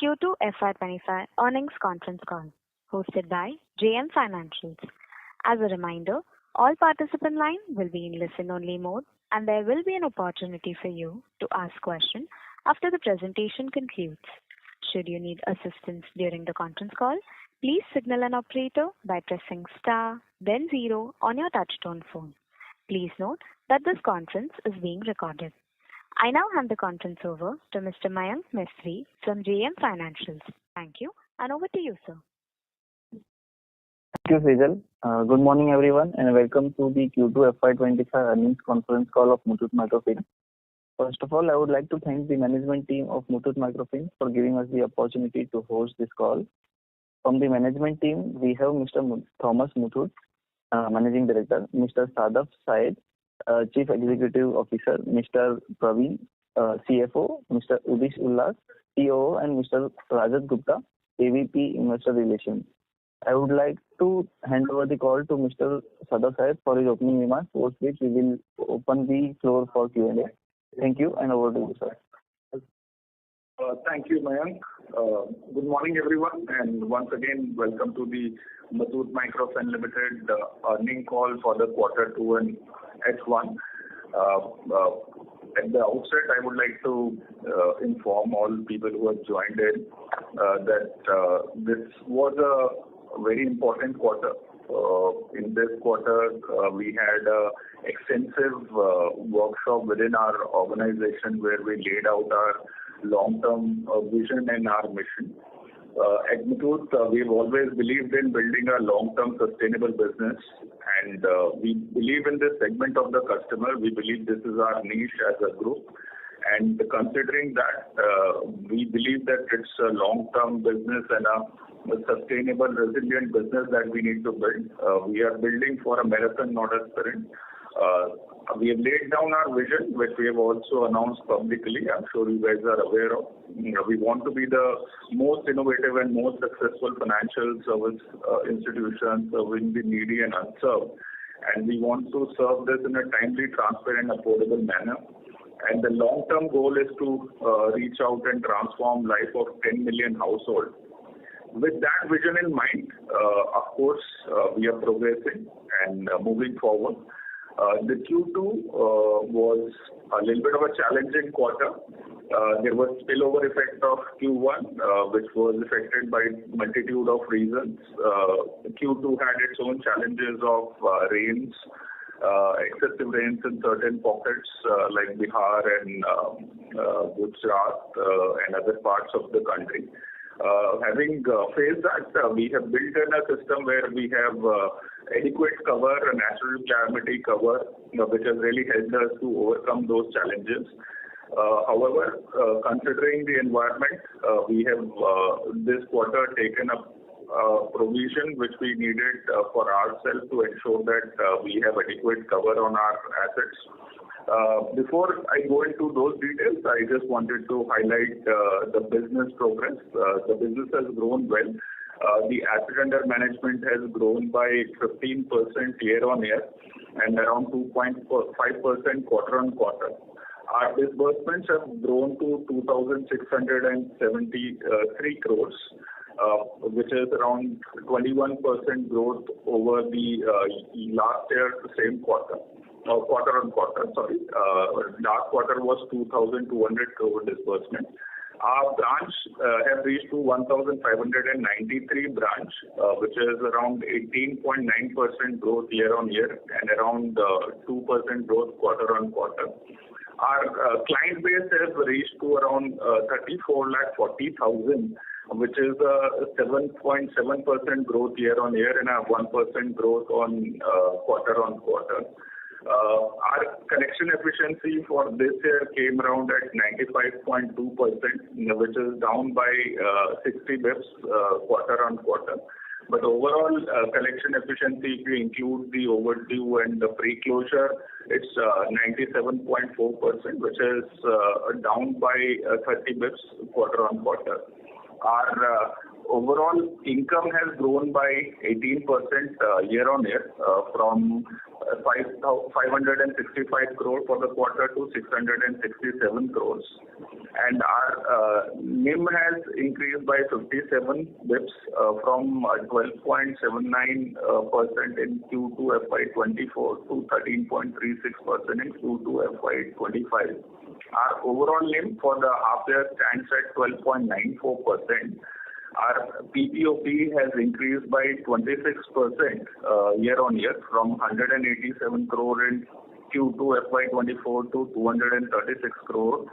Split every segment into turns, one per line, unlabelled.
Q2 FY25 earnings conference call hosted by JM Financials. As a reminder, all participant line will be in listen-only mode, and there will be an opportunity for you to ask questions after the presentation concludes. Should you need assistance during the conference call, please signal an operator by pressing star, then 0 on your touchtone phone. Please note that this conference is being recorded. I now hand the conference over to Mr. Mayank Mistry from JM Financials. Thank you, and over to you, sir.
Thank you, Sejal. Good morning, everyone, and welcome to the Q2 FY25 earnings conference call of Muthoot Microfin. First of all, I would like to thank the management team of Muthoot Microfin for giving us the opportunity to host this call. From the management team, we have Mr. Thomas Muthoot, Managing Director, Mr. Sadaf Syed, Chief Executive Officer, Mr. Praveen, CFO, Mr. Udish Ullas, COO, and Mr. Rajat Gupta, AVP Investor Relations. I would like to hand over the call to Mr. Sadaf Syed for his opening remarks, post which we will open the floor for Q&A. Thank you, and over to you, sir.
Thank you, Mayank. Good morning, everyone, and once again, welcome to the Muthoot Microfin Limited earning call for the quarter 2 and H1. At the outset, I would like to inform all people who have joined in that this was a very important quarter. In this quarter, we had an extensive workshop within our organization where we laid out our long-term vision and our mission. At Muthoot, we've always believed in building a long-term sustainable business, and we believe in this segment of the customer. We believe this is our niche as a group, and considering that, we believe that it's a long-term business and a sustainable, resilient business that we need to build. We are building for a marathon, not a sprint. We have laid down our vision, which we have also announced publicly. I'm sure you guys are aware of. We want to be the most innovative and most successful financial service institution serving the needy and unserved. And we want to serve this in a timely, transparent, affordable manner. And the long-term goal is to reach out and transform life of 10 million households. With that vision in mind, of course, we are progressing and moving forward. The Q2 was a little bit of a challenging quarter. There was spillover effect of Q1, which was affected by multitude of reasons. Q2 had its own challenges of rains, excessive rains in certain pockets like Bihar and Gujarat and other parts of the country. Having faced that, we have built in a system where we have adequate cover, a natural calamity cover, which has really helped us to overcome those challenges. However, considering the environment, we have this quarter taken up provision which we needed for ourselves to ensure that we have adequate cover on our assets. Before I go into those details, I just wanted to highlight the business progress. The business has grown well. The asset under management has grown by 15% year-on-year and around 2.5% quarter-on-quarter. Our disbursements have grown to 2,673 crores, which is around 21% growth over the last year, same quarter. Quarter-on-quarter, sorry. Last quarter was 2,200 crore disbursement. Our branch have reached to 1,593 branch, which is around 18.9% growth year-on-year and around 2% growth quarter-on-quarter. Our client base has reached to around 34,40,000, which is a 7.7% growth year-on-year and a 1% growth on quarter-on-quarter. Our collection efficiency for this year came around at 95.2%, which is down by 60 bips quarter-on-quarter. But overall, collection efficiency, if you include the overdue and the pre-closure, it's 97.4%, which is down by 30 bips quarter-on-quarter. Our overall income has grown by 18% year-on-year from 565 crore for the quarter to 667 crores. And our NIM has increased by 57 bips from 12.79% in Q2 FY24 to 13.36% in Q2 FY25. Our overall NIM for the half year stands at 12.94%. Our PPOP has increased by 26% year on year from 187 crore in Q2 FY24 to 236 crore.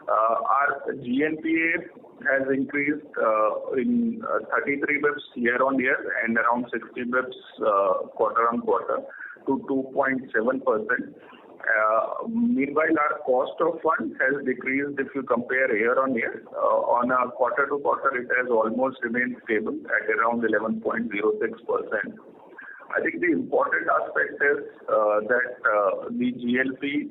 Our GNPA has increased in 33 bips year on year and around 60 bips quarter on quarter to 2.7%. Meanwhile, our cost of funds has decreased if you compare year on year. On a quarter to quarter, it has almost remained stable at around 11.06%. I think the important aspect is that the GLP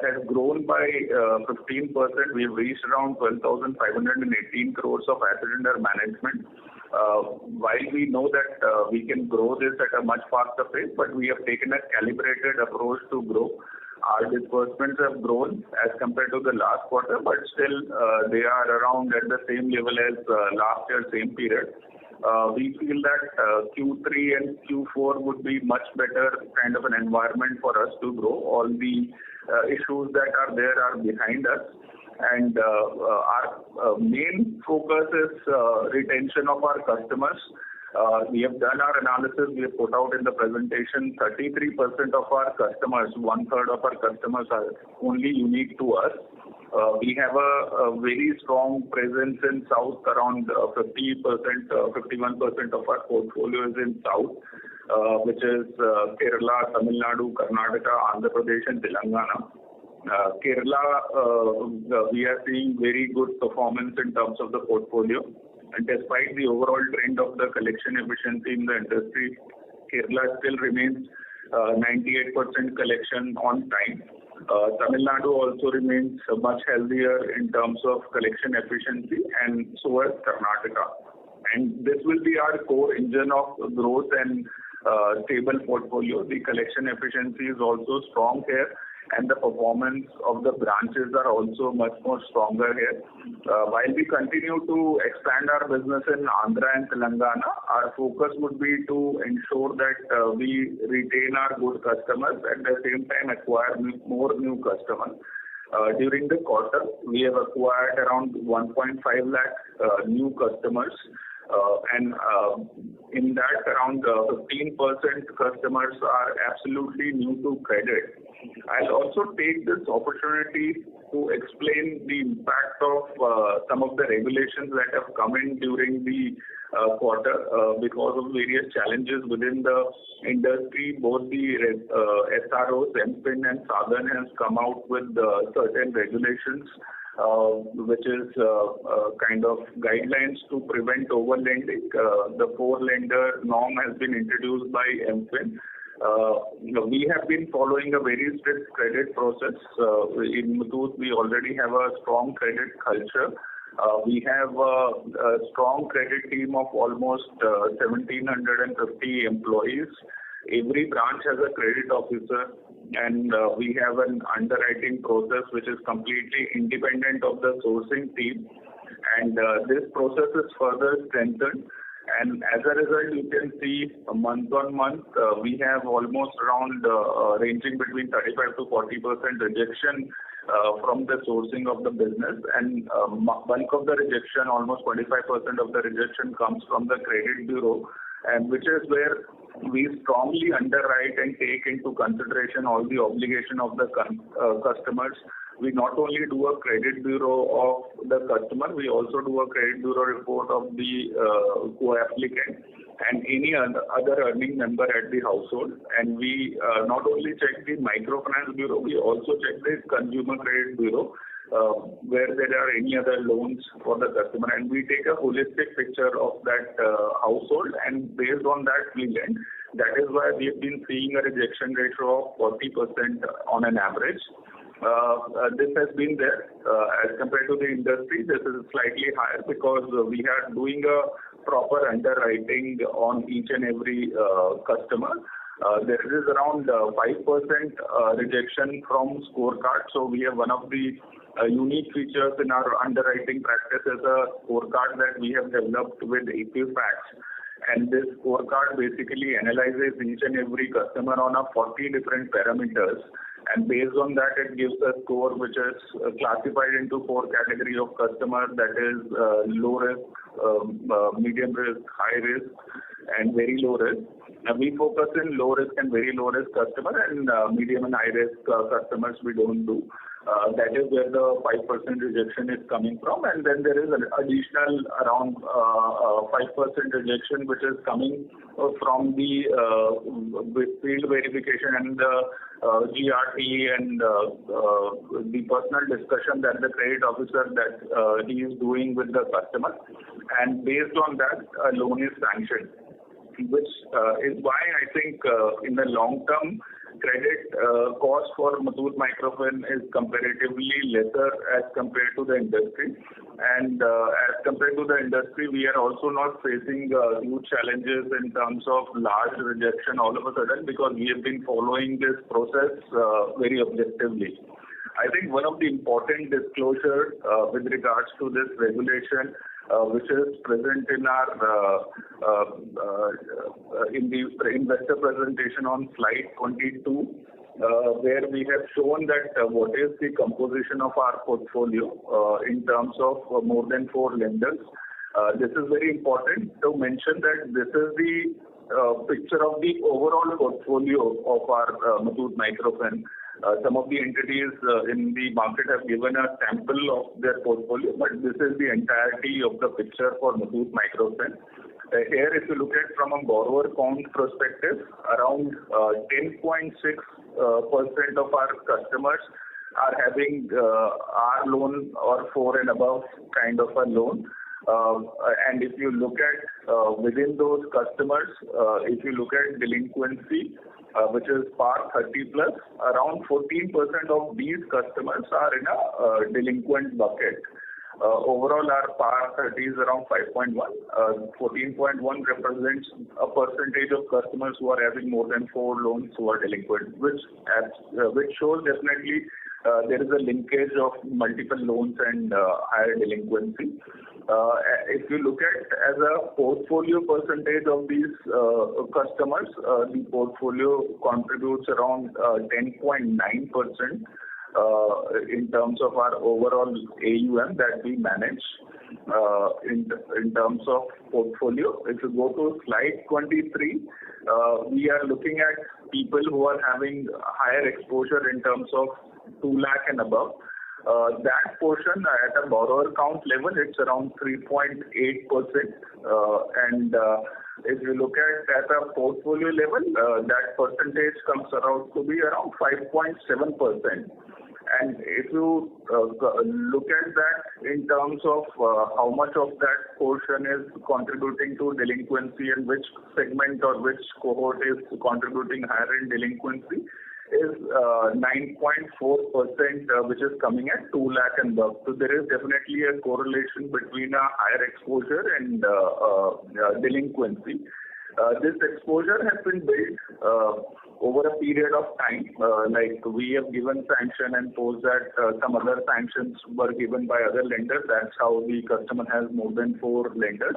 has grown by 15%. We've reached around 12,518 crores of asset under management. While we know that we can grow this at a much faster pace, but we have taken a calibrated approach to grow. Our disbursements have grown as compared to the last quarter, but still they are around at the same level as last year, same period. We feel that Q3 and Q4 would be much better kind of an environment for us to grow. All the issues that are there are behind us. And our main focus is retention of our customers. We have done our analysis. We have put out in the presentation 33% of our customers, one-third of our customers are only unique to us. We have a very strong presence in South, around 50%, 51% of our portfolio is in South, which is Kerala, Tamil Nadu, Karnataka, Andhra Pradesh and Telangana. Kerala, we are seeing very good performance in terms of the portfolio. And despite the overall trend of the collection efficiency in the industry, Kerala still remains 98% collection on time. Tamil Nadu also remains much healthier in terms of collection efficiency, and so is Karnataka. And this will be our core engine of growth and stable portfolio. The collection efficiency is also strong here, and the performance of the branches are also much more stronger here. While we continue to expand our business in Andhra and Telangana, our focus would be to ensure that we retain our good customers, at the same time acquire more new customers. During the quarter, we have acquired around 1.5 lakh new customers. And in that, around 15% customers are absolutely new to credit. I'll also take this opportunity to explain the impact of some of the regulations that have come in during the quarter because of various challenges within the industry. Both the SROs, MFIN and Southern has come out with certain regulations which is kind of guidelines to prevent overlending. The four-lender norm has been introduced by MFIN. We have been following a very strict credit process. In Muthoot, we already have a strong credit culture. We have a strong credit team of almost 1,750 employees. Every branch has a credit officer, and we have an underwriting process which is completely independent of the sourcing team. And this process is further strengthened. And as a result, you can see month on month, we have almost around ranging between 35 to 40% rejection from the sourcing of the business. And bulk of the rejection, almost 25% of the rejection comes from the credit bureau, and which is where we strongly underwrite and take into consideration all the obligation of the customers. We not only do a credit bureau of the customer, we also do a credit bureau report of the co-applicant and any other earning member at the household. And we not only check the microfinance bureau, we also check the consumer credit bureau where there are any other loans for the customer. And we take a holistic picture of that household, and based on that we lend. That is why we have been seeing a rejection ratio of 40% on an average. This has been there as compared to the industry. This is slightly higher because we are doing a proper underwriting on each and every customer. There is around 5% rejection from scorecard. So we have one of the unique features in our underwriting practice as a scorecard that we have developed with Equifax. And this scorecard basically analyzes each and every customer on a 40 different parameters. And based on that, it gives a score which is classified into 4 categories of customers, that is low risk, medium risk, high risk, and very low risk. We focus in low risk and very low risk customer, and medium and high risk customers we don't do. That is where the 5% rejection is coming from, and then there is an additional around 5% rejection which is coming from the field verification and the GRT and the personal discussion that the credit officer that he is doing with the customer, and based on that a loan is sanctioned, which is why I think in the long term credit cost for Muthoot Microfin is comparatively lesser as compared to the industry. And as compared to the industry, we are also not facing huge challenges in terms of large rejection all of a sudden, because we have been following this process very objectively. I think one of the important disclosures with regards to this regulation, which is present in our in the investor presentation on slide 22, where we have shown that what is the composition of our portfolio in terms of more than 4 lenders. This is very important to mention that this is the picture of the overall portfolio of our Muthoot Microfin. Some of the entities in the market have given a sample of their portfolio, but this is the entirety of the picture for Muthoot Microfin. Here, if you look at from a borrower count perspective, around 10.6% of our customers are having our loan or 4 and above kind of a loan. And if you look at within those customers, if you look at delinquency, which is PAR 30 plus, around 14% of these customers are in a delinquent bucket. Overall, our PAR 30 is around 5.1. 14.1 represents a percentage of customers who are having more than 4 loans who are delinquent, which shows definitely there is a linkage of multiple loans and higher delinquency. If you look at as a portfolio percentage of these customers, the portfolio contributes around 10.9% in terms of our overall AUM that we manage in terms of portfolio. If you go to slide 23, we are looking at people who are having higher exposure in terms of 2 lakh and above. That portion at a borrower count level, it's around 3.8%. And if you look at a portfolio level, that percentage comes around to be around 5.7%. And if you look at that in terms of how much of that portion is contributing to delinquency and which segment or which cohort is contributing higher in delinquency, is 9.4%, which is coming at 2 lakh and above. So there is definitely a correlation between a higher exposure and delinquency. This exposure has been built over a period of time. Like we have given sanction and post that some other sanctions were given by other lenders. That's how the customer has more than 4 lenders.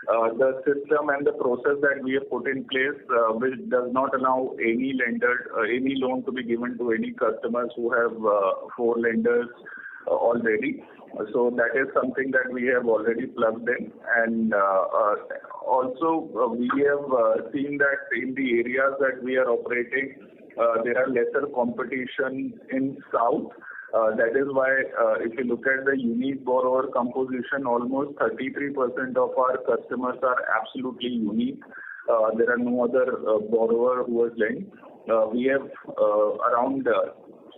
The system and the process that we have put in place, which does not allow any lender, any loan to be given to any customers who have 4 lenders already. So that is something that we have already plugged in. And also we have seen that in the areas that we are operating, there are lesser competition in South. That is why if you look at the unique borrower composition, almost 33% of our customers are absolutely unique. There are no other borrower who has lent. We have around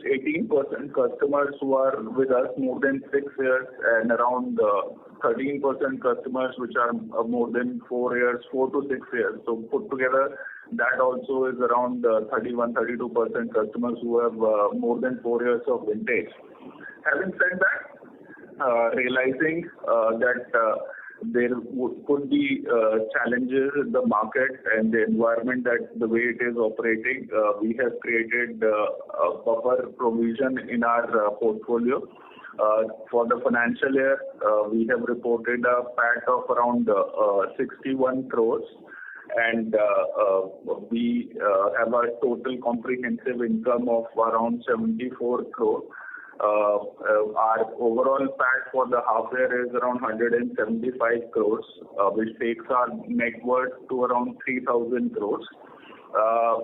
18% customers who are with us more than 6 years, and around 13% customers which are more than 4 years, 4 to 6 years. So put together, that also is around 31-32% customers who have more than 4 years of vintage. Having said that, realizing that could be challenges in the market and the environment that the way it is operating. We have created a buffer provision in our portfolio. For the financial year, we have reported a PAT of around 61 crores, and we have a total comprehensive income of around 74 crores. Our overall PAT for the half year is around 175 crores, which takes our net worth to around 3,000 crores.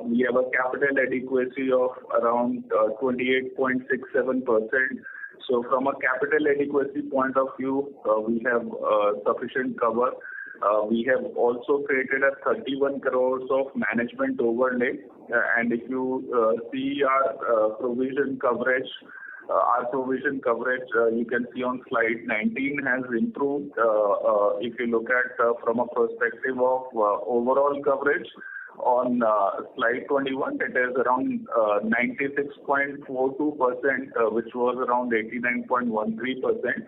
We have a capital adequacy of around 28.67%. So from a capital adequacy point of view, we have sufficient cover. We have also created a 31 crores of management overlay, and if you see our provision coverage, you can see on slide 19 has improved. If you look at from a perspective of overall coverage, on slide 21, it is around 96.42%, which was around 89.13%.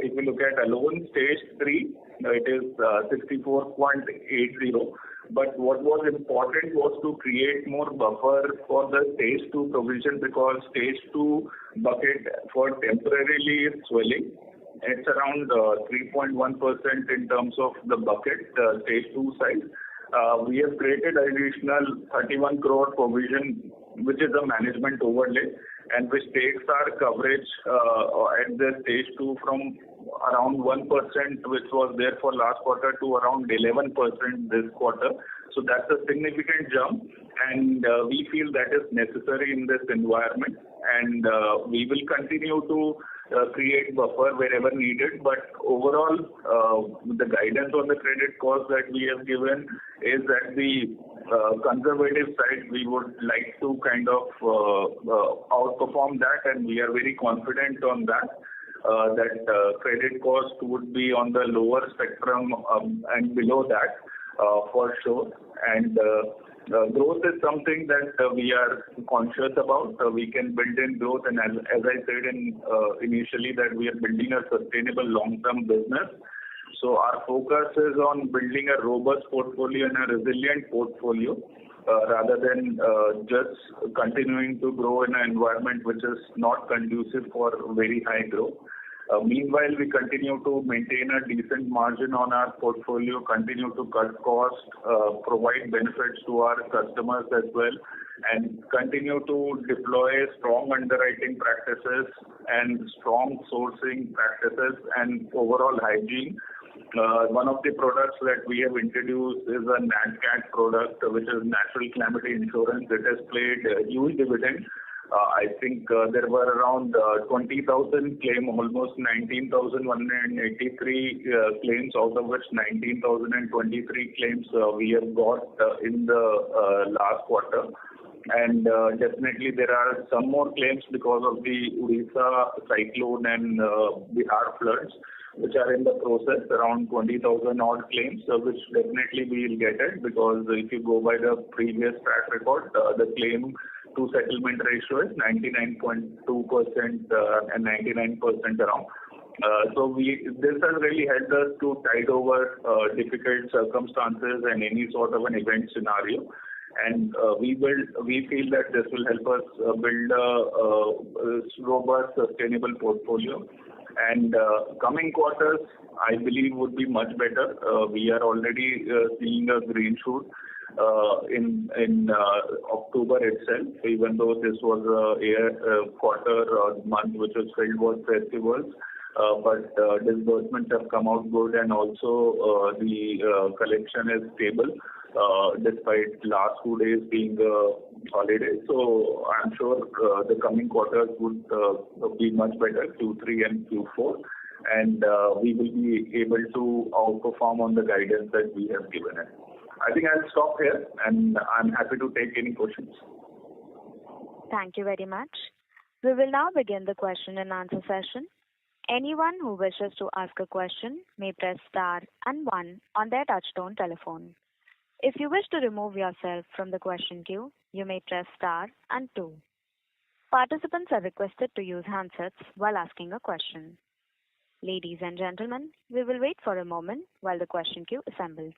If you look at alone stage 3, it is 64.80. But what was important was to create more buffer for the stage 2 provision, because stage 2 bucket for temporarily is swelling. It's around 3.1% in terms of the bucket, stage 2 size. We have created additional 31 crore provision, which is a management overlay, and which takes our coverage at the stage 2 from around 1%, which was there for last quarter, to around 11% this quarter. So that's a significant jump, and we feel that is necessary in this environment, and we will continue to create buffer wherever needed. But overall, the guidance on the credit cost that we have given is that the conservative side, we would like to kind of outperform that, and we are very confident on that. That credit cost would be on the lower spectrum and below that for sure. And growth is something that we are conscious about. We can build in growth, and as I said initially, that we are building a sustainable long-term business. So our focus is on building a robust portfolio and a resilient portfolio, rather than just continuing to grow in an environment which is not conducive for very high growth. Meanwhile, we continue to maintain a decent margin on our portfolio, continue to cut costs, provide benefits to our customers as well, and continue to deploy strong underwriting practices and strong sourcing practices and overall hygiene. One of the products that we have introduced is a NatCat product, which is natural calamity insurance. It has played a huge dividend. I think there were around 20,000 claims, almost 19,183 claims, out of which 19,023 claims we have got in the last quarter. And definitely there are some more claims because of the Odisha cyclone and Bihar floods, which are in the process, around 20,000 odd claims, which definitely we will get it, because if you go by the previous track record, the claim to settlement ratio is 99.2% and 99% around. So this has really helped us to tide over difficult circumstances and any sort of an event scenario. And we feel that this will help us build a robust, sustainable portfolio. And coming quarters, I believe, would be much better. We are already seeing a green shoot in October itself, even though this was a quarter or month which was filled with festivals. But disbursements have come out good, and also the collection is stable despite last 2 days being holiday. So I'm sure the coming quarters would be much better, Q3 and Q4, and we will be able to outperform on the guidance that we have given it. I think I'll stop here, and I'm happy to take any questions.
Thank you very much. We will now begin the question and answer session. Anyone who wishes to ask a question may press star and 1 on their touchtone telephone. If you wish to remove yourself from the question queue, you may press star and 2. Participants are requested to use handsets while asking a question. Ladies and gentlemen, we will wait for a moment while the question queue assembles.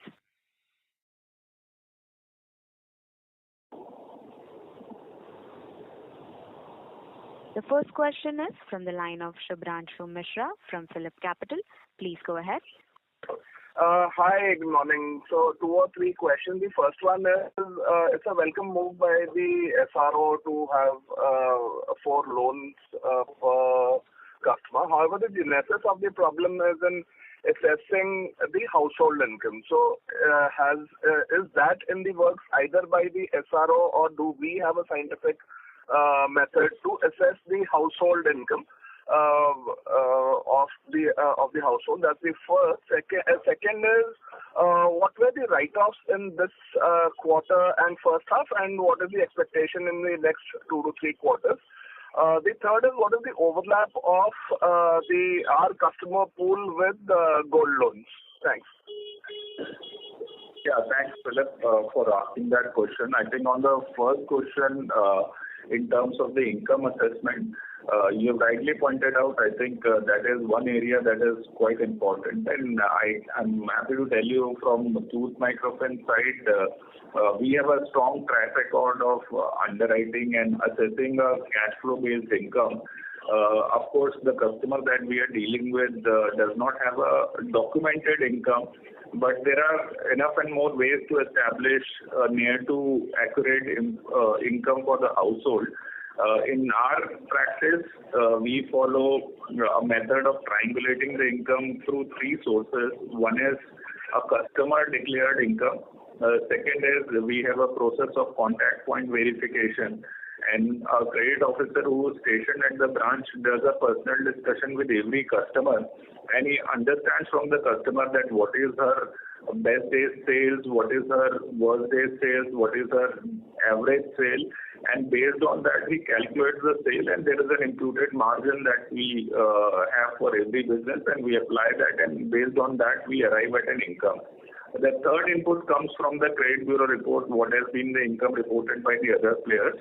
The first question is from the line of Shubhranshu Mishra from Phillip Capital. Please go ahead.
Hi, good morning. So 2 or 3 questions. The first one is, it's a welcome move by the SRO to have 4 loans per customer. However, the genesis of the problem is in assessing the household income. So is that in the works either by the SRO, or do we have a scientific method to assess the household income of the household? That's the first. Second is, what were the write-offs in this quarter and first half, and what is the expectation in the next 2 to 3 quarters? The third is, what is the overlap of our customer pool with gold loans? Thanks.
Yeah, thanks, Philip, for asking that question. I think on the first question, in terms of the income assessment, you rightly pointed out, I think that is one area that is quite important. And I'm happy to tell you from Muthoot Microfin side, we have a strong track record of underwriting and assessing a cash flow based income. Of course, the customer that we are dealing with does not have a documented income, but there are enough and more ways to establish near to accurate income for the household. In our practice, we follow a method of triangulating the income through 3 sources. One is a customer declared income. Second is we have a process of contact point verification, and a credit officer who is stationed at the branch does a personal discussion with every customer, and he understands from the customer that what is her best day's sales, what is her worst day's sales, what is her average sale, and based on that he calculates the sale, and there is an imputed margin that we have for every business, and we apply that, and based on that we arrive at an income. The third input comes from the credit bureau report, what has been the income reported by the other players,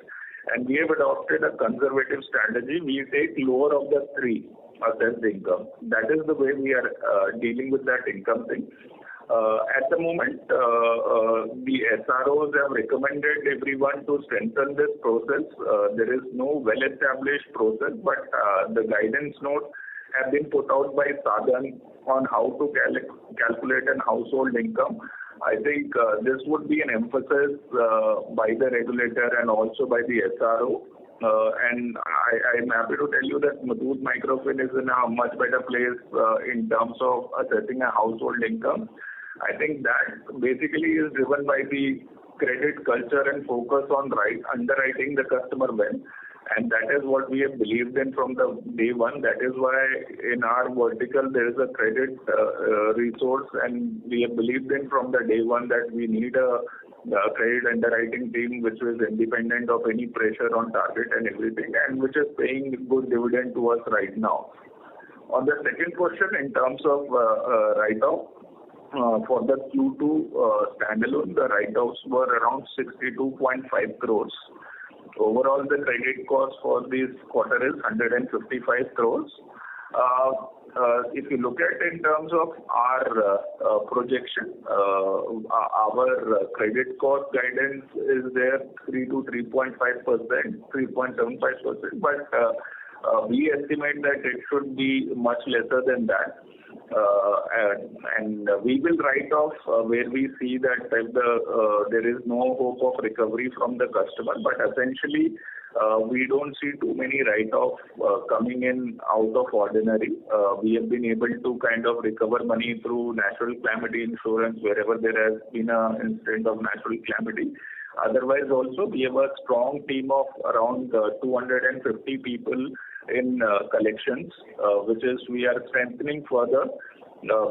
and we have adopted a conservative strategy. We take lower of the 3 assessed income. That is the way we are dealing with that income thing. At the moment, the SROs have recommended everyone to strengthen this process. There is no well-established process, but the guidance note have been put out by Sadan on how to calculate an household income. I think this would be an emphasis by the regulator and also by the SRO. And I'm happy to tell you that Muthoot Microfin is in a much better place in terms of assessing a household income. I think that basically is driven by the credit culture and focus on underwriting the customer well. And that is what we have believed in from the day one. That is why in our vertical there is a credit resource, and we have believed in from the day one that we need a credit underwriting team which is independent of any pressure on target and everything, and which is paying good dividend to us right now. On the second question, in terms of write-off, for the Q2 standalone, the write-offs were around 62.5 crores. Overall, the credit cost for this quarter is 155 crores. If you look at in terms of our projection, our credit cost guidance is there 3 to 3.5%, 3.75%, but we estimate that it should be much lesser than that. And we will write off where we see that if there is no hope of recovery from the customer. But essentially, we don't see too many write-offs coming in out of ordinary. We have been able to kind of recover money through natural calamity insurance wherever there has been an incident of natural calamity. Otherwise, also we have a strong team of around 250 people in collections, which is we are strengthening further.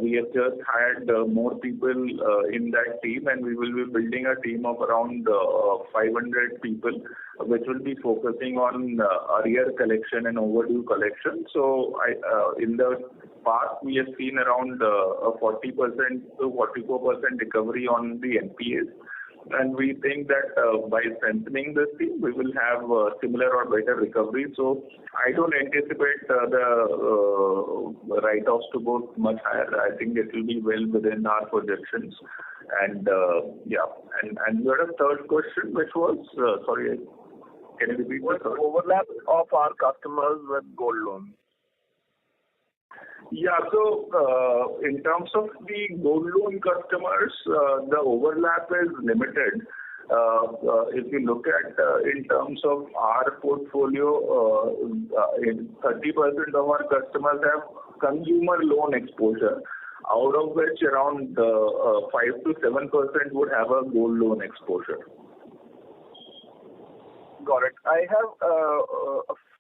We have just hired more people in that team, and we will be building a team of around 500 people, which will be focusing on arrear collection and overdue collection. So in the past, we have seen around 40% to 44% recovery on the NPAs. and we think that by strengthening this team, we will have similar or better recovery. So I don't anticipate the write-offs to go much higher. I think it will be well within our projections. And yeah, and you had a third question, which was sorry, can you repeat the third?
Overlap of our customers with gold loans.
Yeah. So, in terms of the gold loan customers, the overlap is limited. If you look at, in terms of our portfolio, 30% of our customers have consumer loan exposure, out of which around 5 to 7% would have a gold loan exposure.
Got it. I have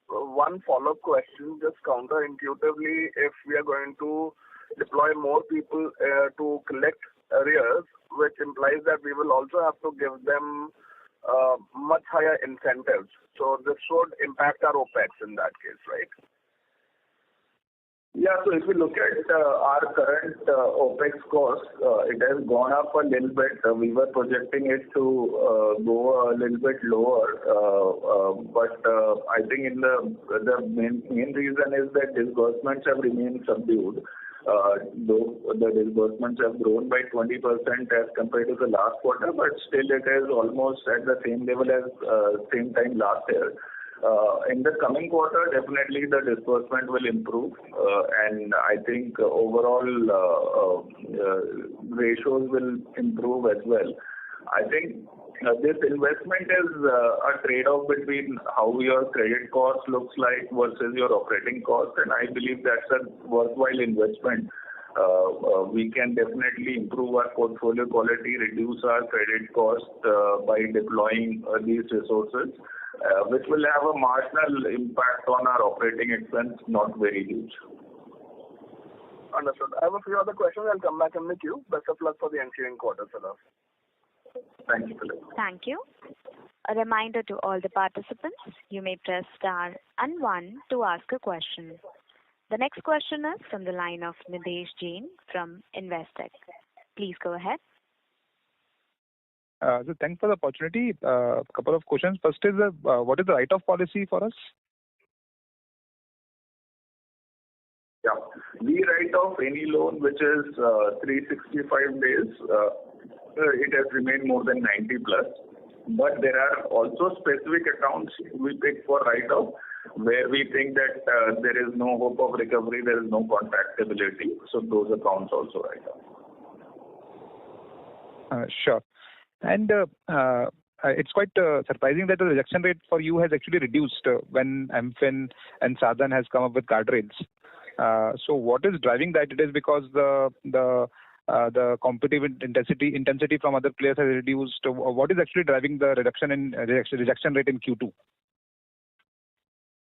one follow-up question, just counterintuitively, if we are going to deploy more people to collect arrears, which implies that we will also have to give them much higher incentives. So this would impact our OPEX in that case, right?
Yeah. So if you look at our current OPEX cost, it has gone up a little bit. We were projecting it to go a little bit lower, but I think in the main reason is that disbursements have remained subdued. Though the disbursements have grown by 20% as compared to the last quarter, but still it is almost at the same level as same time last year. In the coming quarter, definitely the disbursement will improve, and I think overall ratios will improve as well. I think this investment is a trade-off between how your credit cost looks like versus your operating cost, and I believe that's a worthwhile investment. We can definitely improve our portfolio quality, reduce our credit cost by deploying these resources, which will have a marginal impact on our operating expense, not very huge.
Understood. I have a few other questions. I'll come back in the queue. Best of luck for the ensuing quarter, sir.
Thank you, Philip.
Thank you. A reminder to all the participants, you may press star and 1 to ask a question. The next question is from the line of Nidesh Jain from Investec. Please go ahead.
So thanks for the opportunity. Couple of questions. First is, what is the write-off policy for us?
Yeah. We write off any loan which is 365 days. It has remained more than 90 plus. But there are also specific accounts we pick for write-off where we think that there is no hope of recovery, there is no contactability. So those accounts also write off.
Sure. And it's quite surprising that the rejection rate for you has actually reduced when MFIN and Sadhan has come up with guardrails. So what is driving that? It is because the competitive intensity from other players has reduced. What is actually driving the reduction in rejection rate in Q2?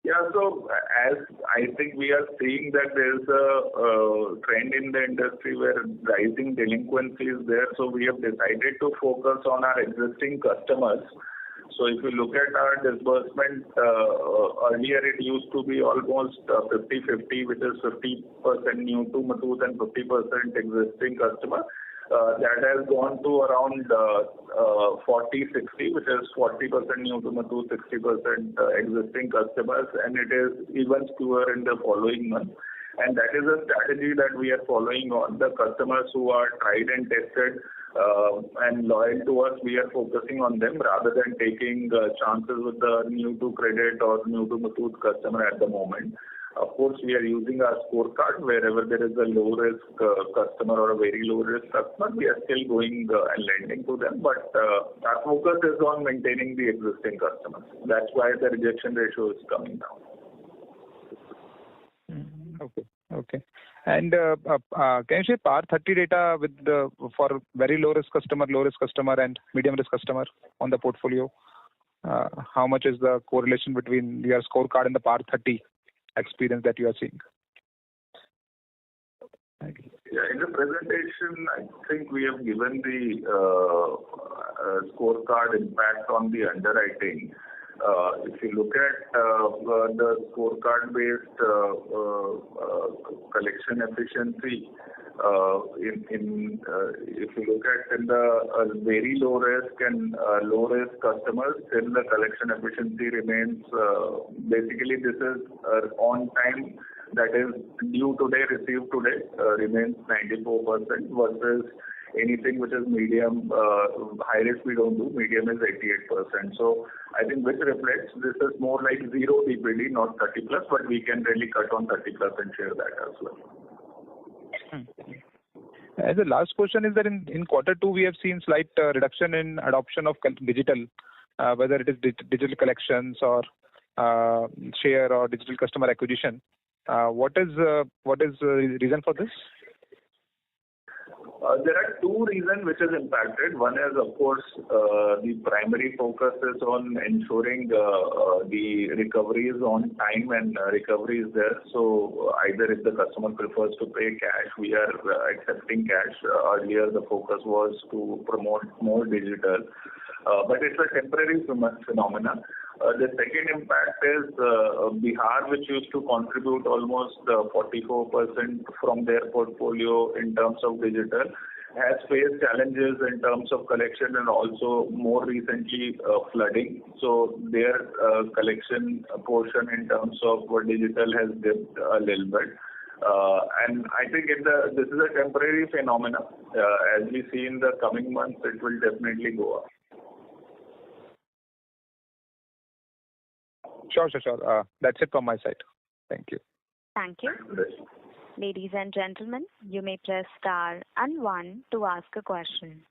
Yeah, so as I think we are seeing that there's a trend in the industry where rising delinquency is there, so we have decided to focus on our existing customers. So if you look at our disbursement, earlier it used to be almost 50-50, which is 50% new to Muthoot and 50% existing customer. That has gone to around 40-60, which is 40% new to Muthoot, 60% existing customers, and it is even fewer in the following month. And that is a strategy that we are following on the customers who are tried and tested and loyal to us. We are focusing on them rather than taking chances with the new to credit or new to Muthoot customer at the moment. Of course, we are using our scorecard wherever there is a low risk customer or a very low risk customer. We are still going and lending to them, but our focus is on maintaining the existing customers. That's why the rejection ratio is coming down.
Okay. And can you share PAR 30 data with for very low risk customer, and medium risk customer on the portfolio? How much is the correlation between your scorecard and the PAR 30 experience that you are seeing?
Yeah, in the presentation, I think we have given the scorecard impact on the underwriting. If you look at the scorecard-based collection efficiency, If you look at in the very low risk and low risk customers, still the collection efficiency remains, basically this is on time, that is due today, received today, remains 94% versus anything which is medium, high risk we don't do, medium is 88%. So I think which reflects this is more like zero DPD, not 30 plus, but we can really cut on 30 plus and share that as well.
And the last question is that in quarter two, we have seen slight reduction in adoption of digital, whether it is digital collections or share or digital customer acquisition. What is the reason for this?
There are two reasons which is impacted. One is, of course, the primary focus is on ensuring the recovery is on time and recovery is there. So either if the customer prefers to pay cash, we are accepting cash. Earlier, the focus was to promote more digital. But it's a temporary phenomenon. The second impact is Bihar, which used to contribute almost 44% from their portfolio in terms of digital, has faced challenges in terms of collection and also more recently flooding. So their collection portion in terms of digital has dipped a little bit. And I think this is a temporary phenomenon. As we see in the coming months, it will definitely go up.
Sure. That's it from my side. Thank you.
Thank you. Ladies and gentlemen, you may press star and 1 to ask a question.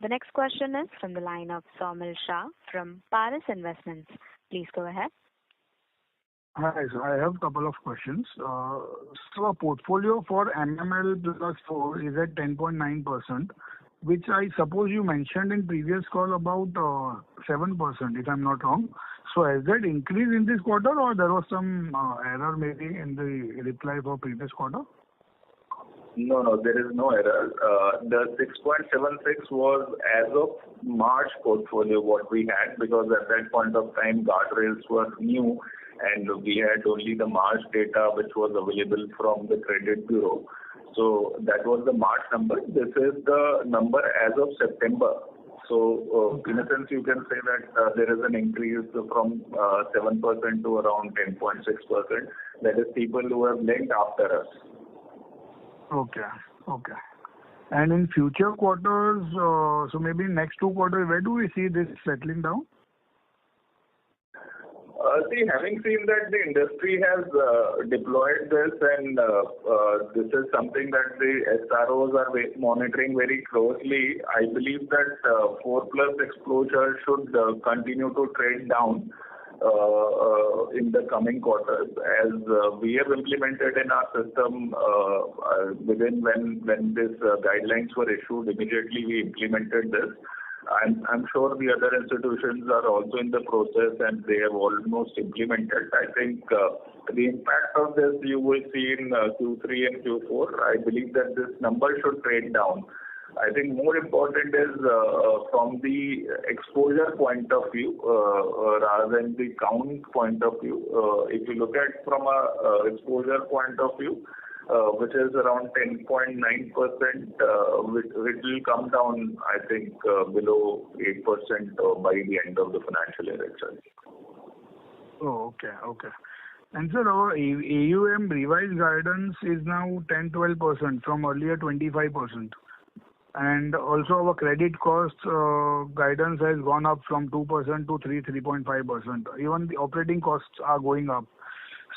The next question is from the line of Saumil Shah from Paris Investments. Please go ahead.
Hi, so I have a couple of questions. So our portfolio for MML plus 4 is at 10.9%, which I suppose you mentioned in previous call about 7%, if I'm not wrong. So has that increased in this quarter, or there was some error maybe in the reply for previous quarter?
No, there is no error. The 6.76 was as of March portfolio what we had, because at that point of time guardrails were new and we had only the March data which was available from the credit bureau. So that was the March number. This is the number as of September. So in a sense, you can say that there is an increase from 7% to around 10.6%. That is people who have lent after us.
Okay. And in future quarters, so maybe next 2 quarters, where do we see this settling down?
Having seen that the industry has deployed this and this is something that the SROs are monitoring very closely, I believe that 4 plus exposure should continue to trend down in the coming quarters, as we have implemented in our system within when this guidelines were issued, immediately we implemented this. I'm sure the other institutions are also in the process and they have almost implemented. I think the impact of this you will see in Q3 and Q4. I believe that this number should trend down. I think more important is from the exposure point of view rather than the count point of view. If you look at from a exposure point of view, which is around 10.9%, which will come down, I think, below 8% by the end of the financial year itself.
Oh, okay. And sir, our AUM revised guidance is now 10-12% from earlier 25%. And also our credit cost guidance has gone up from 2% to 3.5%. Even the operating costs are going up.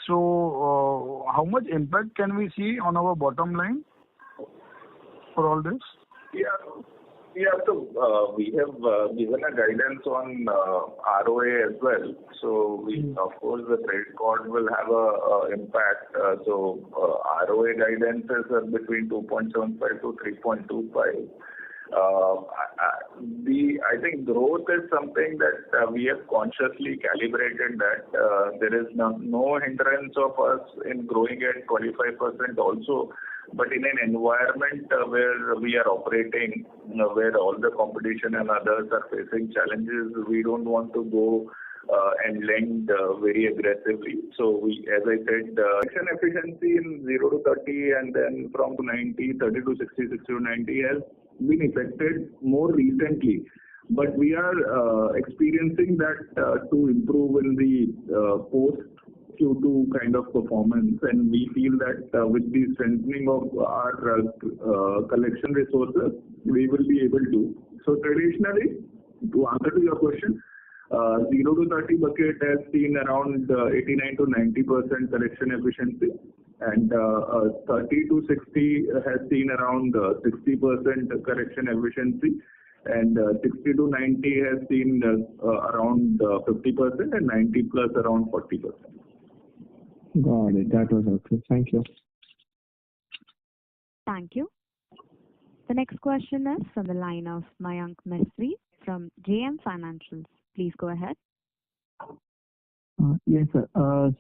So how much impact can we see on our bottom line for all this?
Yeah. So we have given a guidance on ROA as well. So of course, the credit card will have a impact. So ROA guidance is between 2.75 to 3.25. I think growth is something that we have consciously calibrated that there is no hindrance of us in growing at 25% also. But in an environment where we are operating, where all the competition and others are facing challenges, we don't want to go and lend very aggressively. So we, as I said, collection efficiency in 0 to 30 and then from 90, 30 to 60, 60 to 90 has been affected more recently. But we are experiencing that to improve in the post Q2 kind of performance, and we feel that with the strengthening of our collection resources, we will be able to. So traditionally, to answer to your question, 0 to 30 bucket has seen around 89 to 90% collection efficiency, and 30 to 60 has seen around 60% collection efficiency, and 60 to 90 has seen around 50%, and 90 plus around 40%.
Got it. That was helpful. Thank you.
Thank you. The next question is from the line of Mayank Mistry from JM Financials. Please go ahead.
Yes, sir.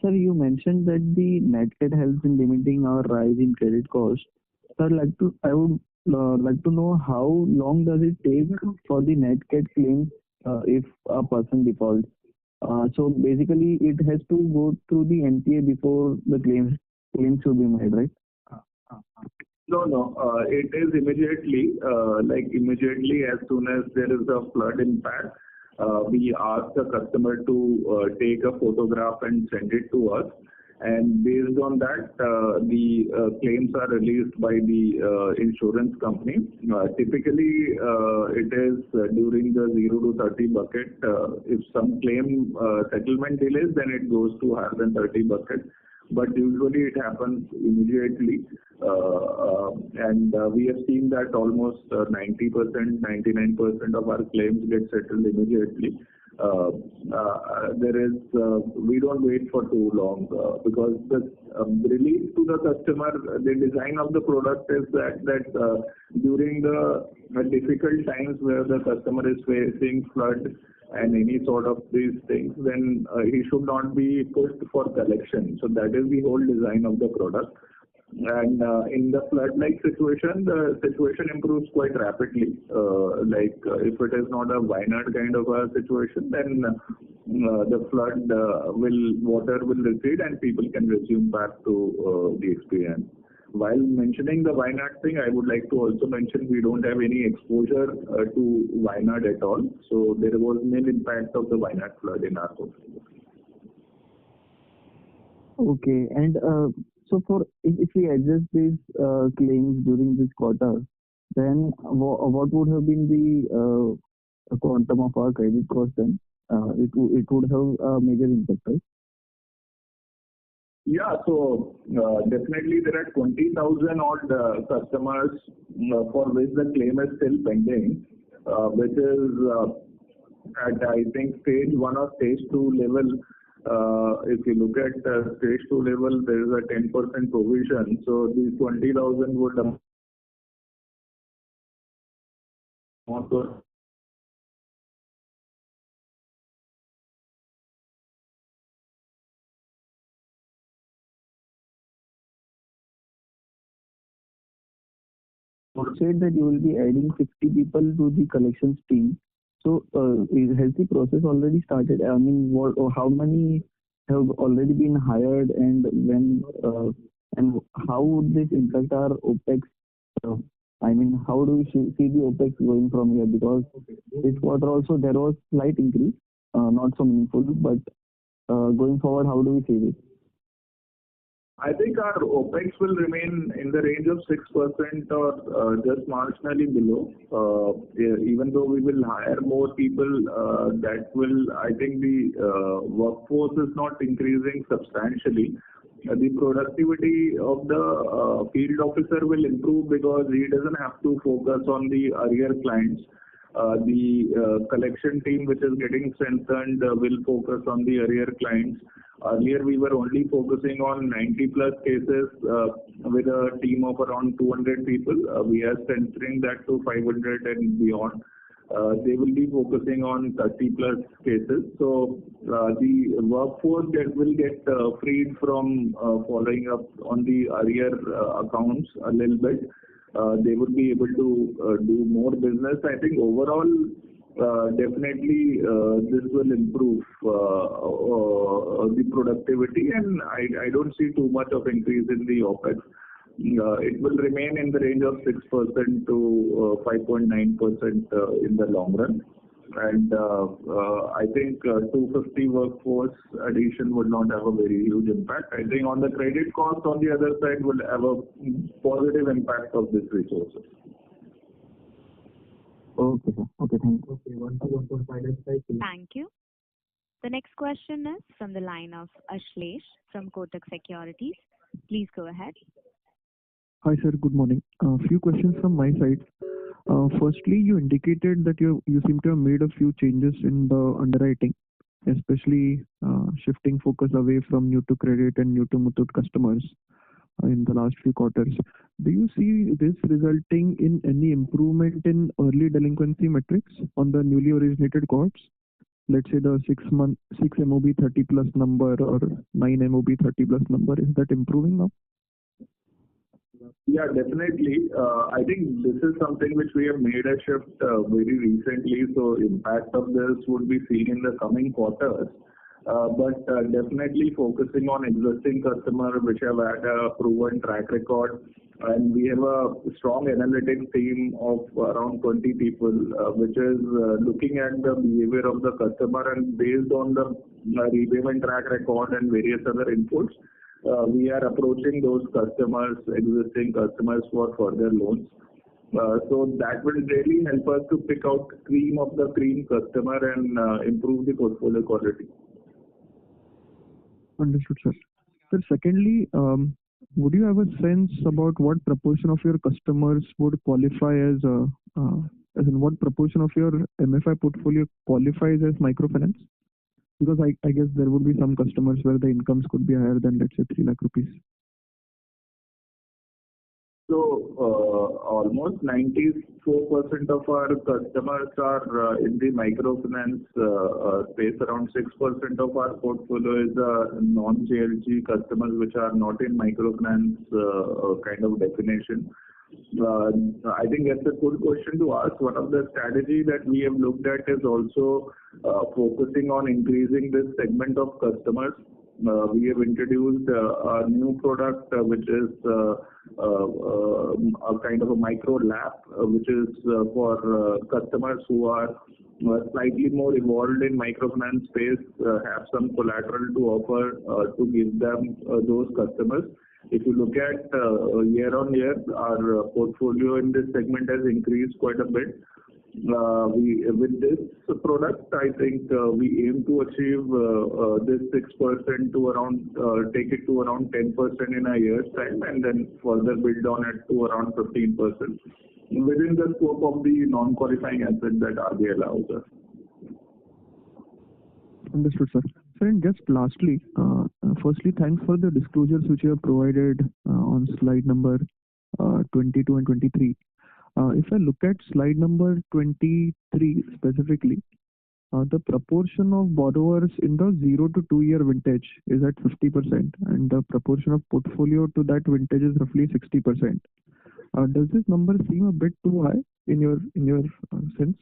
Sir, you mentioned that the NetCat helps in limiting our rise in credit cost. Sir, I would like to know how long does it take for the NetCat claim if a person defaults? So basically, it has to go through the NPA before the claim should be made, right?
No. It is immediately, immediately as soon as there is a flood impact, we ask the customer to take a photograph and send it to us. And based on that, the claims are released by the insurance company. Typically, it is during the 0 to 30 bucket. If some claim settlement delays, then it goes to higher than 30 bucket. But usually it happens immediately. And we have seen that almost 90%, 99% of our claims get settled immediately. We don't wait for too long because the relief to the customer, the design of the product is that during the difficult times where the customer is facing flood and any sort of these things, then he should not be pushed for collection. So that is the whole design of the product. And in the flood-like situation, the situation improves quite rapidly. If it is not a Wayanad kind of a situation, then the flood water will recede and people can resume back to the experience. While mentioning the Wayanad thing, I would like to also mention we don't have any exposure to Wayanad at all. So there was no impact of the Wayanad flood in our portfolio.
Okay. And so if we adjust these claims during this quarter, then what would have been the quantum of our credit cost then? It would have a major impact, right?
Yeah, so definitely there are 20,000 odd customers for which the claim is still pending, which is at I think stage 1 or stage 2 level. If you look at stage 2 level, there is a 10% provision. So these 20,000 would also
said that you will be adding 50 people to the collections team. So has the process already started? I mean, how many have already been hired, and when and how would this impact our OPEX? I mean, how do we see the OPEX going from here? Because this quarter also there was slight increase, not so meaningful, but going forward, how do we see this?
I think our OPEX will remain in the range of 6% or just marginally below. Even though we will hire more people, I think the workforce is not increasing substantially. The productivity of the field officer will improve because he doesn't have to focus on the arrear clients. The collection team, which is getting strengthened, will focus on the arrear clients. Earlier, we were only focusing on 90 plus cases with a team of around 200 people. We are strengthening that to 500 and beyond. They will be focusing on 30 plus cases. So the workforce will get freed from following up on the arrear accounts a little bit. They would be able to do more business. I think overall definitely this will improve the productivity, and I don't see too much of increase in the OpEx. It will remain in the range of 6% to 5.9% in the long run. And I think 250 workforce addition would not have a very huge impact. I think on the credit cost on the other side will have a positive impact of these resources.
Okay, sir. Okay, thank you. Okay, 1 to 1.5.
Thank you. The next question is from the line of Ashlesh from Kotak Securities. Please go ahead.
Hi, sir. Good morning. A few questions from my side. Firstly, you indicated that you seem to have made a few changes in the underwriting, especially shifting focus away from new to credit and new to Muthoot customers in the last few quarters. Do you see this resulting in any improvement in early delinquency metrics on the newly originated cohorts? Let's say the 6 MOB 30 plus number or 9 MOB 30 plus number, is that improving now?
Yeah, definitely. I think this is something which we have made a shift very recently, so impact of this would be seen in the coming quarters. But definitely focusing on existing customers which have had a proven track record, and we have a strong analytics team of around 20 people, which is looking at the behavior of the customer, and based on the repayment track record and various other inputs, we are approaching those customers, existing customers, for further loans. So that will really help us to pick out cream of the cream customer and improve the portfolio quality.
Understood, sir. Sir, secondly, would you have a sense about what proportion of your customers would qualify as in what proportion of your MFI portfolio qualifies as microfinance? Because I guess there would be some customers where the incomes could be higher than, let's say, 3 lakh rupees.
So almost 94% of our customers are in the microfinance space. Around 6% of our portfolio is non-JLG customers, which are not in microfinance kind of definition. I think that's a good question to ask. One of the strategy that we have looked at is also focusing on increasing this segment of customers. We have introduced a new product which is a kind of a micro lab, which is for customers who are slightly more evolved in microfinance space, have some collateral to offer to give them those customers. If you look at year on year, our portfolio in this segment has increased quite a bit. With this product, I think we aim to achieve this 6% to around, take it to around 10% in a year's time, and then further build on it to around 15% within the scope of the non-qualifying asset that RBI allows us.
Understood, sir. Sir, and just lastly, firstly, thanks for the disclosures which you have provided on slide number 22 and 23. If I look at slide number 23 specifically, the proportion of borrowers in the 0 to 2 year vintage is at 50%, and the proportion of portfolio to that vintage is roughly 60%. Does this number seem a bit too high in your sense?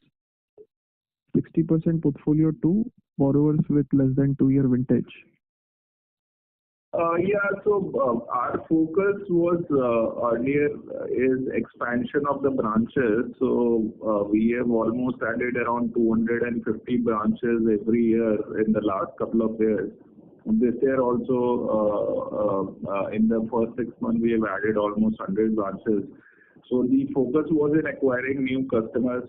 60% portfolio to borrowers with less than 2 year vintage.
Yeah, so our focus was earlier is expansion of the branches. So we have almost added around 250 branches every year in the last couple of years. This year also, in the first 6 months, we have added almost 100 branches. So the focus was in acquiring new customers.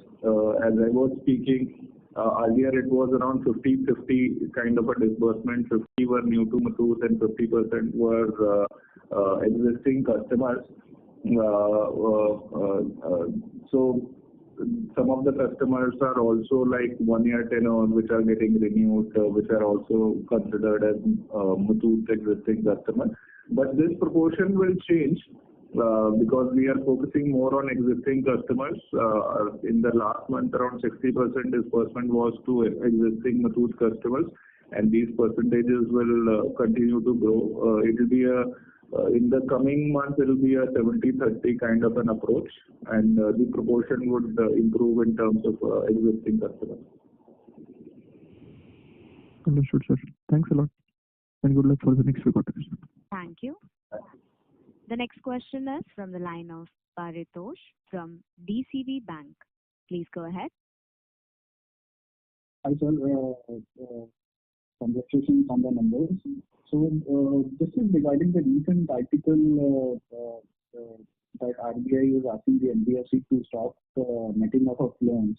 As I was speaking, earlier it was around 50-50 kind of a disbursement. 50 were new to Muthoot and 50% were existing customers. So some of the customers are also like 1 year tenure, which are getting renewed, which are also considered as Muthoot existing customers. But this proportion will change because we are focusing more on existing customers. In the last month, around 60% disbursement was to existing Muthoot customers, and these percentages will continue to grow. It will be a In the coming months, it will be a 70-30 kind of an approach, and the proportion would improve in terms of existing customers.
Understood, sir. Thanks a lot, and good luck for the next few quarters.
Thank you. The next question is from the line of Paritosh from DCB Bank. Please go ahead.
Hi, sir. Congratulations on the numbers. So, this is regarding the recent article that RBI is asking the NBFC to stop netting off of loans.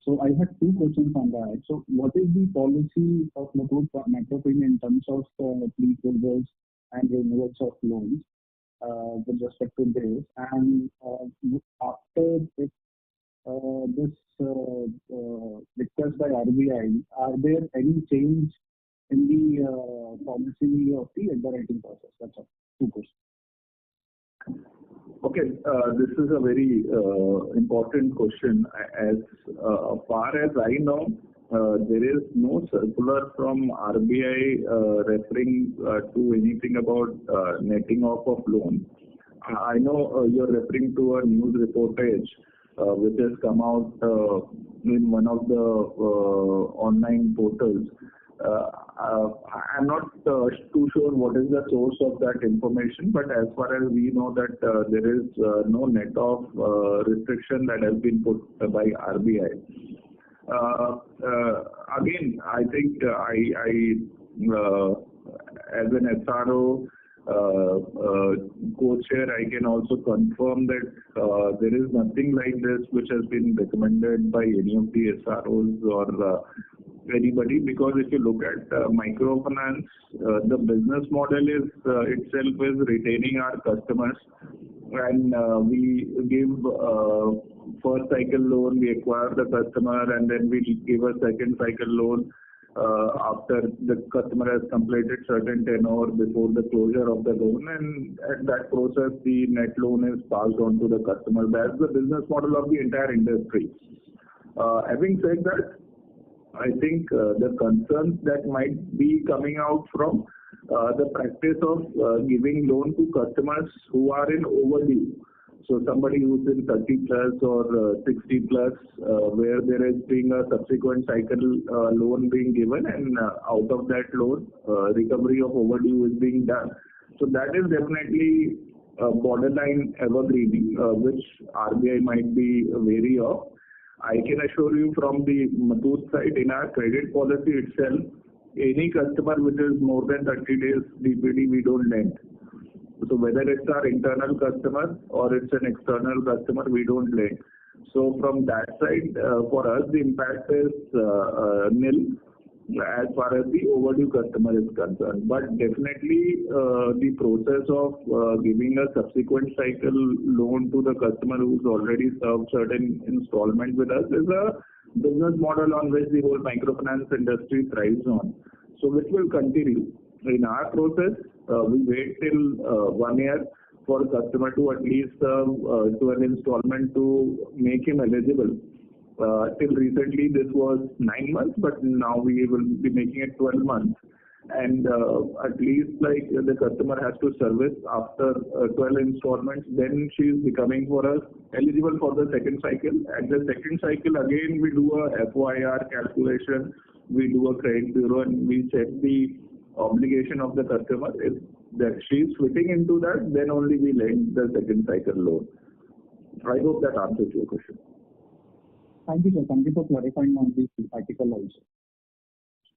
So, I had two questions on that. So, what is the policy of Muthoot Microfin in terms of pre-closures and renewals of loans with respect to this? And after this request by RBI, are there any change in the policy of the underwriting process? That's all. Two questions.
Okay, this is a very important question. As far as I know, there is no circular from RBI referring to anything about netting off of loans. I know you're referring to a news reportage which has come out in one of the online portals. I'm not too sure what is the source of that information, but as far as we know that there is no net off restriction that has been put by RBI. Again, I think I as an SRO co-chair, I can also confirm that there is nothing like this which has been recommended by any of the SROs or anybody, because if you look at microfinance, the business model is itself is retaining our customers, and we give first cycle loan, we acquire the customer, and then we give a second cycle loan after the customer has completed certain tenure before the closure of the loan, and at that process the net loan is passed on to the customer. That's the business model of the entire industry. Having said that, I think the concerns that might be coming out from the practice of giving loan to customers who are in overdue. So somebody who's in 30 plus or 60 plus, where there is being a subsequent cycle loan being given, and out of that loan, recovery of overdue is being done. So that is definitely borderline evergreening, which RBI might be wary of. I can assure you from the Muthoot side, in our credit policy itself, any customer which is more than 30 days DPD, we don't lend. So whether it's our internal customer or it's an external customer, we don't lend. So from that side, for us, the impact is nil as far as the overdue customer is concerned. But definitely, the process of giving a subsequent cycle loan to the customer who's already served certain installment with us is a business model on which the whole microfinance industry thrives on. So which will continue. In our process, we wait till 1 year for a customer to at least serve to an installment to make him eligible. Till recently this was 9 months, but now we will be making it 12 months. And at least like the customer has to service after 12 installments, then she is becoming for us eligible for the second cycle. At the second cycle again we do a FYR calculation, we do a credit bureau, and we check the obligation of the customer. If that she is fitting into that, then only we lend the second cycle loan. I hope that answers your question.
Thank you, sir. Thank you for clarifying on this article also.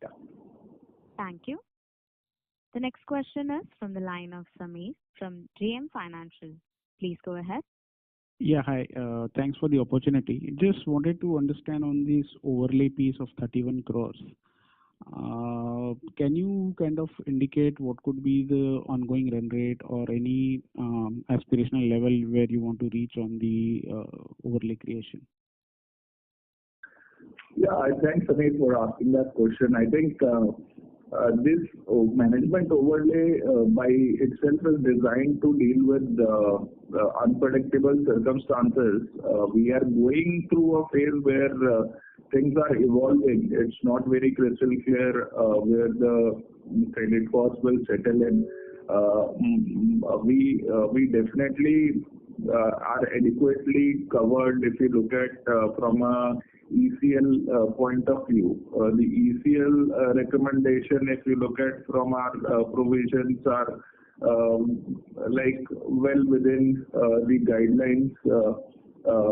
Yeah.
Thank you. The next question is from the line of Sameer from JM Financial. Please go ahead.
Yeah, hi. Thanks for the opportunity. Just wanted to understand on this overlay piece of 31 crores. Can you kind of indicate what could be the ongoing run rate or any aspirational level where you want to reach on the overlay creation?
Yeah, thanks, Sameer, for asking that question. I think this management overlay by itself is designed to deal with unpredictable circumstances. We are going through a phase where things are evolving. It's not very crystal clear where the credit cost will settle in. We definitely are adequately covered if you look at from a ECL point of view. The ECL recommendation, if you look at from our provisions, are like well within the guidelines,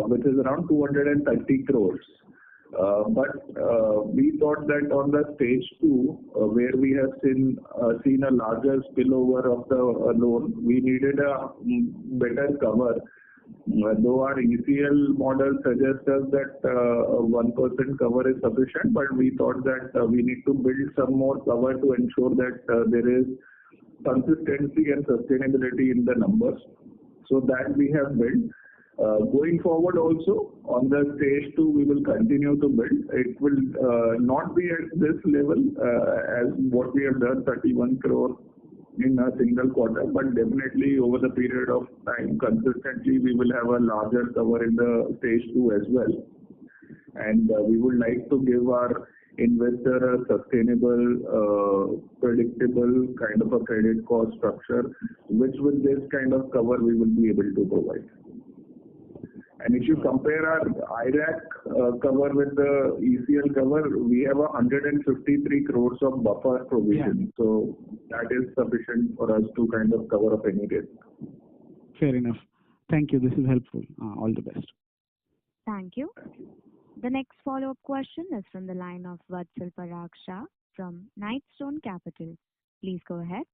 which is around 230 crores. But we thought that on the stage 2, where we have seen a larger spillover of the loan, we needed a better cover. Though our ECL model suggests us that 1% cover is sufficient, but we thought that we need to build some more cover to ensure that there is consistency and sustainability in the numbers. So that we have built. Going forward also, on the stage 2, we will continue to build. It will not be at this level as what we have done, 31 crore in a single quarter, but definitely over the period of time, consistently, we will have a larger cover in the stage 2 as well. And we would like to give our investor a sustainable, predictable kind of a credit cost structure, which with this kind of cover we will be able to provide. And if you compare our IRAC cover with the ECL cover, we have 153 crores of buffer provision. Yeah. So that is sufficient for us to kind of cover up any risk.
Fair enough. Thank you. This is helpful. All the best.
Thank you. The next follow-up question is from the line of Vatsal Parag Shah from Knightstone Capital. Please go ahead.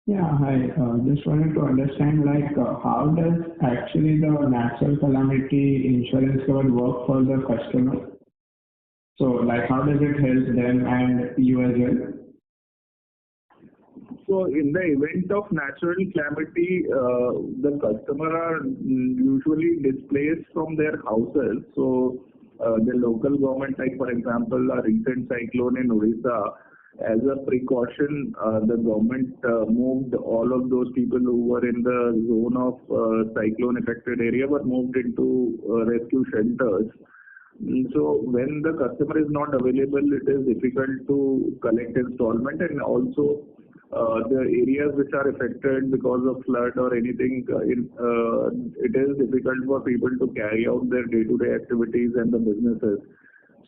Yeah, hi. Just wanted to understand, how does actually the natural calamity insurance cover work for the customer? So, how does it help them and you as well?
So, in the event of natural calamity, the customer are usually displaced from their houses. So, the local government, like for example, a recent cyclone in Odisha, as a precaution, the government moved all of those people who were in the zone of cyclone-affected area were moved into rescue shelters. So when the customer is not available, it is difficult to collect installment, and also the areas which are affected because of flood or anything, it is difficult for people to carry out their day-to-day activities and the businesses.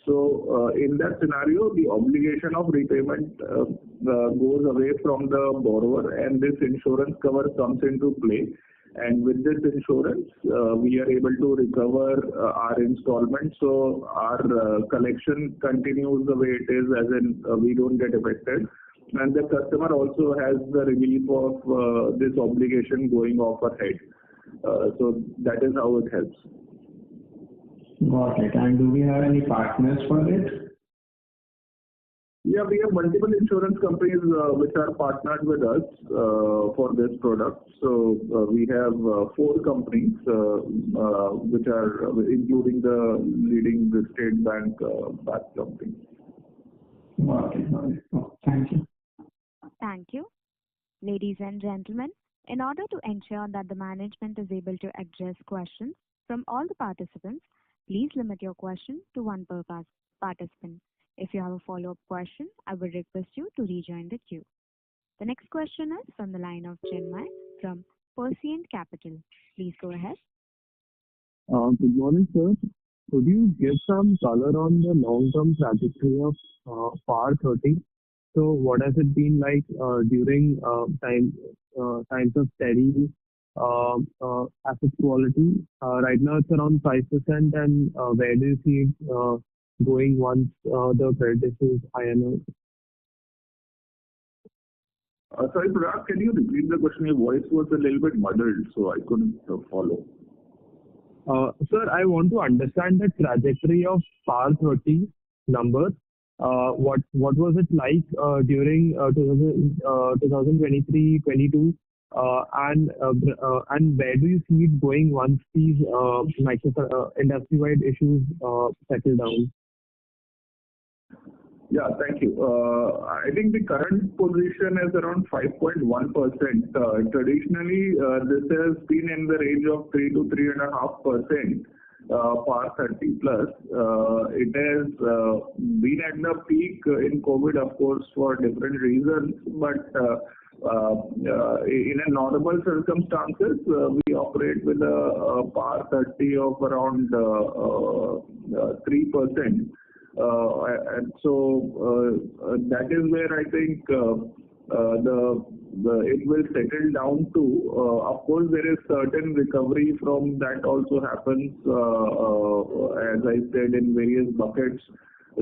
So, in that scenario, the obligation of repayment goes away from the borrower, and this insurance cover comes into play. And with this insurance, we are able to recover our installment. So, our collection continues the way it is, as in we don't get affected. And the customer also has the relief of this obligation going off her head. So, that is how it helps.
Got it. And do we have any partners for it?
Yeah, we have multiple insurance companies which are partnered with us for this product. So we have 4 companies which are including the leading the State Bank backed company.
Got it. Oh, thank you.
Thank you. Ladies and gentlemen, in order to ensure that the management is able to address questions from all the participants, please limit your question to one per participant. If you have a follow-up question, I would request you to rejoin the queue. The next question is from the line of Chinmay from Persient Capital. Please go ahead.
Good morning, sir. Could you give some color on the long-term trajectory of PAR 30? So what has it been like during times of steady asset quality? Right now it's around 5%, and where do you see it going once the credit is INR?
Sorry, Parag, can you repeat the question? Your voice was a little bit muddled, so I couldn't follow.
Sir, I want to understand the trajectory of PAR 30 number. What was it like during 2023-22? And where do you see it going once these industry-wide issues settle down?
Yeah, thank you. I think the current position is around 5.1%. Traditionally, this has been in the range of 3 to 3.5%. PAR 30 plus. It has been at the peak in COVID, of course, for different reasons, but In a normal circumstances, we operate with a PAR 30 of around 3%. And so that is where I think it will settle down to. Of course, there is certain recovery from that also happens, as I said, in various buckets.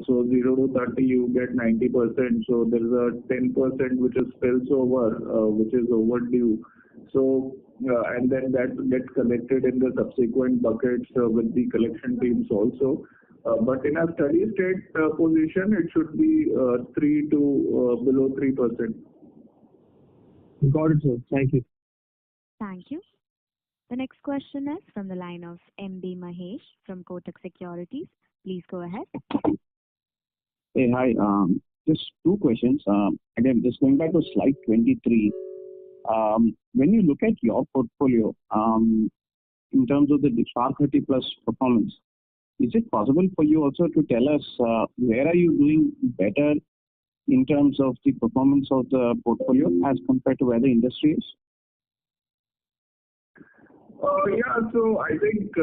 So 0 to 30, you get 90%. So there is a 10% which is spills over, which is overdue. So and then that gets collected in the subsequent buckets with the collection teams also. But in a steady state position, it should be 3 to below 3%.
Got it, sir. Thank you.
Thank you. The next question is from the line of MB Mahesh from Kotak Securities. Please go ahead.
Hey, hi. Just two questions. Again, just going back to slide 23. When you look at your portfolio, in terms of the PAR 30 plus performance, is it possible for you also to tell us where are you doing better in terms of the performance of the portfolio as compared to where the industry is?
Yeah, so I think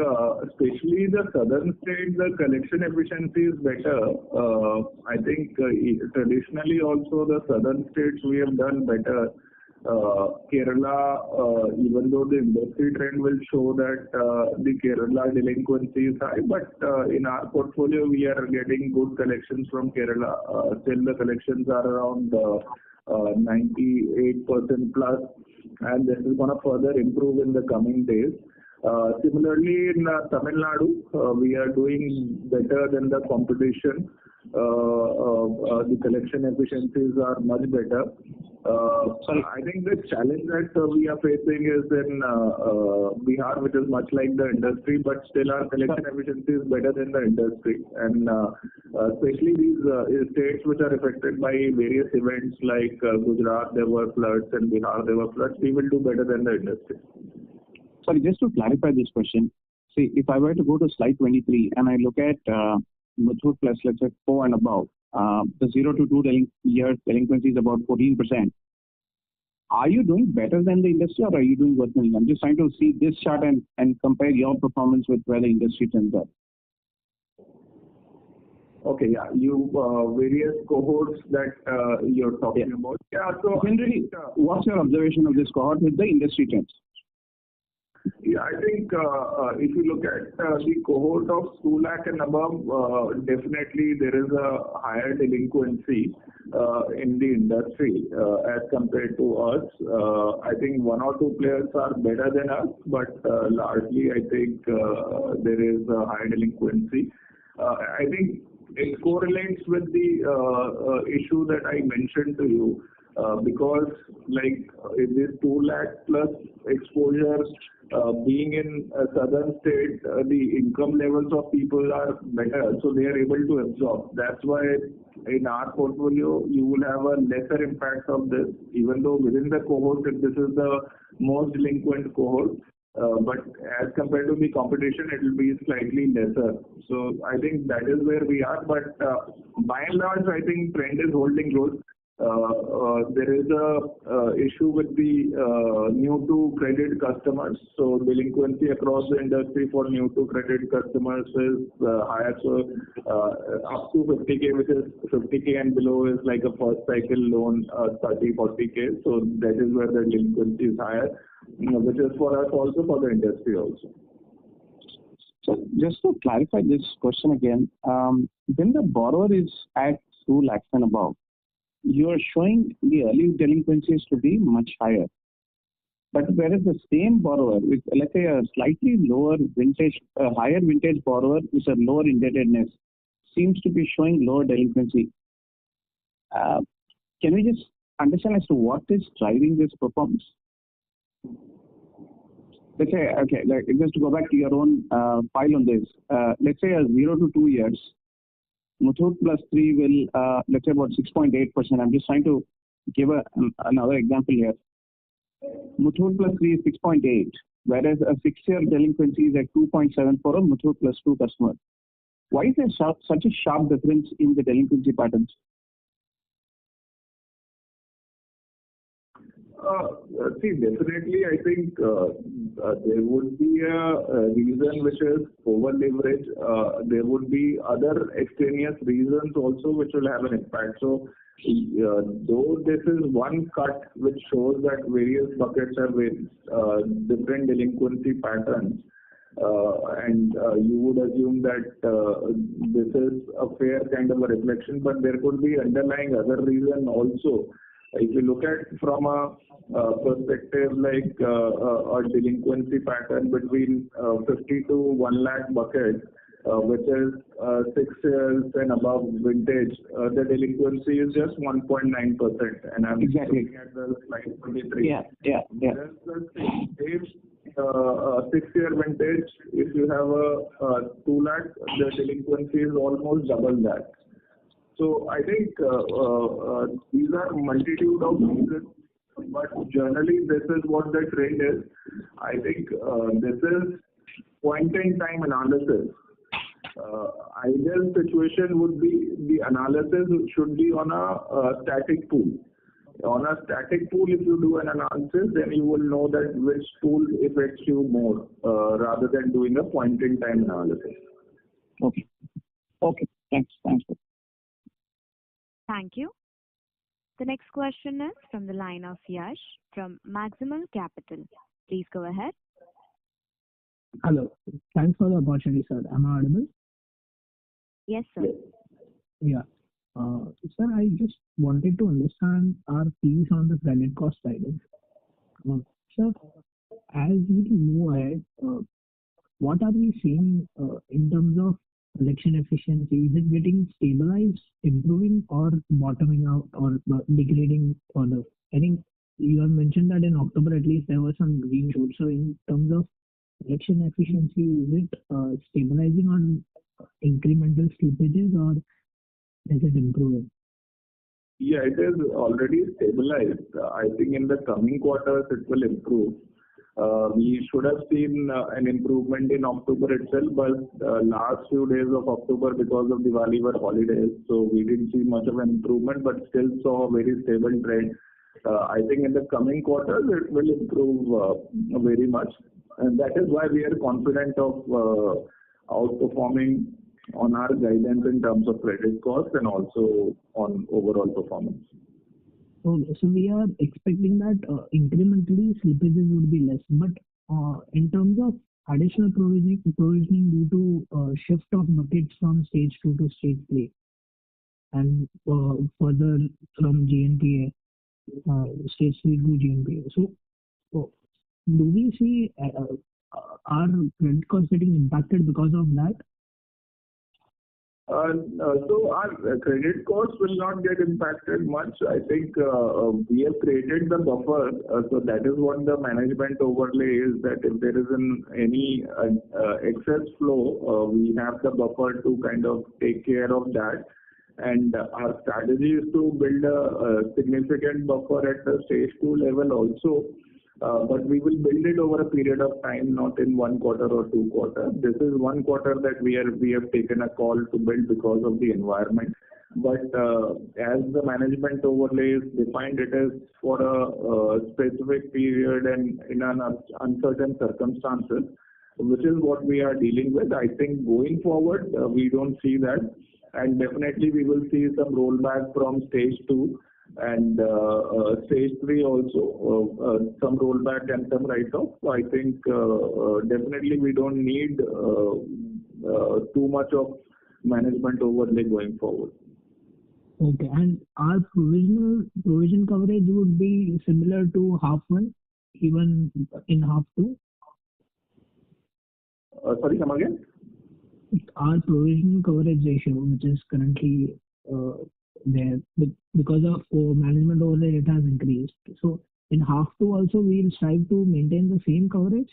especially the southern states, the collection efficiency is better. I think traditionally also the southern states we have done better. Kerala, even though the industry trend will show that the Kerala delinquency is high, but in our portfolio we are getting good collections from Kerala. Still the collections are around 98% plus, and this is going to further improve in the coming days. Similarly, in Tamil Nadu, we are doing better than the competition. The collection efficiencies are much better. I think the challenge that we are facing is in Bihar, which is much like the industry, but still our collection efficiency is better than the industry. And especially these states which are affected by various events like Gujarat, there were floods, and Bihar, there were floods, we will do better than the industry.
Sorry, just to clarify this question. See, if I were to go to slide 23 and I look at Muthoot plus, let's say, 4 and above, the 0 to 2 year delinquency is about 14%. Are you doing better than the industry or are you doing worse than them? I'm just trying to see this chart and compare your performance with where the industry trends are.
Okay, yeah, you various cohorts that you're talking about. Yeah, so
generally, what's your observation of this cohort with the industry trends?
Yeah, I think if you look at the cohort of 2 lakh and above, definitely there is a higher delinquency in the industry as compared to us. I think 1 or 2 players are better than us, but largely I think there is a higher delinquency. I think it correlates with the issue that I mentioned to you. Because like in this 2 lakh plus exposure, being in a southern state, the income levels of people are better, so they are able to absorb. That's why in our portfolio, you will have a lesser impact of this, even though within the cohort, this is the most delinquent cohort. But as compared to the competition, it will be slightly lesser. So I think that is where we are. But by and large, I think trend is holding good. There is a issue with the new to credit customers. So delinquency across the industry for new to credit customers is higher. So up to 50K, which is 50K and below is like a first cycle loan, 30, 40K. So that is where the delinquency is higher, which is for us also, for the industry also.
So just to clarify this question again, when the borrower is at 2 lakhs and above, you are showing the early delinquencies to be much higher. But whereas the same borrower with, let's say, a slightly lower vintage, higher vintage borrower with a lower indebtedness seems to be showing lower delinquency. Can we just understand as to what is driving this performance? Let's say, okay, like, just to go back to your own file on this, let's say a 0 to 2 years, Muthoot plus 3 will, let's say about 6.8%. I'm just trying to give another example here. Muthoot plus 3 is 6.8, whereas a 6-year delinquency is at 2.7 for a Muthoot plus 2 customer. Why is there such a sharp difference in the delinquency patterns?
See, definitely, I think there would be a reason which is over leverage. There would be other extraneous reasons also which will have an impact. So, though this is one cut which shows that various buckets have different delinquency patterns, and you would assume that this is a fair kind of a reflection, but there could be underlying other reason also. If you look at from a perspective like a delinquency pattern between 50 to 1 lakh bucket, which is 6 years and above vintage, the delinquency is just 1.9%. And I'm looking at the slide 23. Whereas the same 6-year vintage, if you have a 2 lakh, the delinquency is almost double that. So I think these are multitude of reasons, but generally this is what the trend is. I think this is point in time analysis. Ideal situation would be the analysis should be on a static pool. On a static pool, if you do an analysis, then you will know that which pool affects you more rather than doing a point in time analysis.
Okay. Thanks.
Thank you. The next question is from the line of Yash from Maximal Capital. Please go ahead.
Hello. Thanks for the opportunity, sir. Am I audible?
Yes, sir.
Yeah. Sir, I just wanted to understand our piece on the credit cost side. Sir, as we move ahead, what are we seeing in terms of collection efficiency? Is it getting stabilized, improving, or bottoming out, or degrading further? I think you have mentioned that in October at least there were some green shoots. So in terms of collection efficiency, is it stabilizing on incremental slippages, or is it improving?
Yeah, it is already stabilized. I think in the coming quarters it will improve. We should have seen an improvement in October itself, but last few days of October because of Diwali were holidays, so we didn't see much of an improvement, but still saw a very stable trend. I think in the coming quarters it will improve very much, and that is why we are confident of outperforming on our guidance in terms of credit costs and also on overall performance.
Okay, so we are expecting that incrementally slippages would be less, but in terms of additional provisioning due to shift of buckets from stage 2 to stage 3 and further from GNPA, stage 3 to GNPA. So do we see our credit cost getting impacted because of that?
So our credit costs will not get impacted much. I think we have created the buffer. So that is what the management overlay is, that if there is any excess flow, we have the buffer to kind of take care of that. And our strategy is to build a significant buffer at the stage 2 level also. But we will build it over a period of time, not in 1 quarter or 2 quarters. This is 1 quarter that we have taken a call to build because of the environment. But as the management overlay is defined, it is for a specific period and in an uncertain circumstances, which is what we are dealing with. I think going forward, we don't see that. And definitely we will see some rollback from stage 2. And stage 3 also, some rollback and some write-off. So I think definitely we don't need too much of management overlay going forward.
Okay, and our provision coverage would be similar to half 1, even in half 2?
Sorry, come again?
Our provision coverage ratio, which is currently there, because of management overlay, it has increased. So in half 2 also we will strive to maintain the same coverage?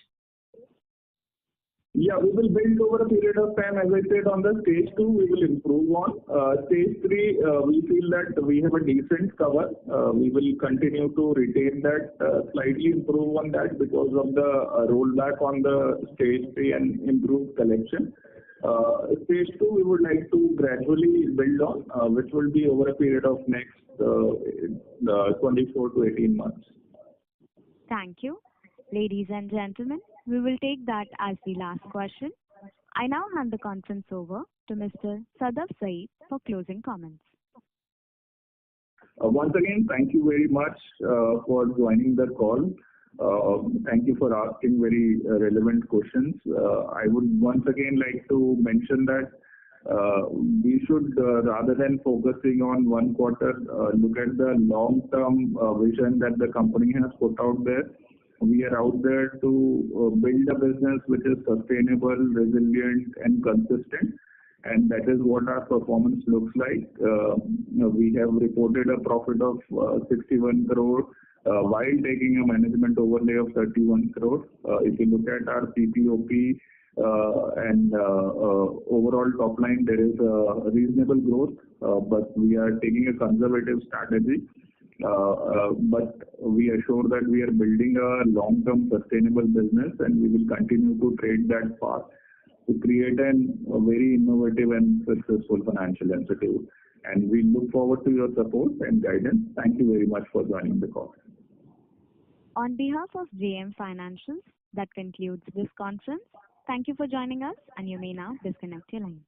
Yeah, we will build over a period of time. As I said, on the stage 2, we will improve on. Stage 3, we feel that we have a decent cover. We will continue to retain that, slightly improve on that because of the rollback on the stage 3 and improve collection. Stage 2, we would like to gradually build on, which will be over a period of next 24 to 18 months.
Thank you. Ladies and gentlemen, we will take that as the last question. I now hand the conference over to Mr. Sadaf Saeed for closing comments.
Once again, thank you very much for joining the call. Thank you for asking very relevant questions. I would once again like to mention that we should, rather than focusing on one quarter, look at the long-term vision that the company has put out there. We are out there to build a business which is sustainable, resilient, and consistent, and that is what our performance looks like. We have reported a profit of 61 crore while taking a management overlay of 31 crore. If you look at our PPOP and overall top line, there is a reasonable growth, but we are taking a conservative strategy. But we assure that we are building a long-term sustainable business, and we will continue to trade that path to create a very innovative and successful financial institute. And we look forward to your support and guidance. Thank you very much for joining the call.
On behalf of JM Financials, that concludes this conference. Thank you for joining us, and you may now disconnect your line.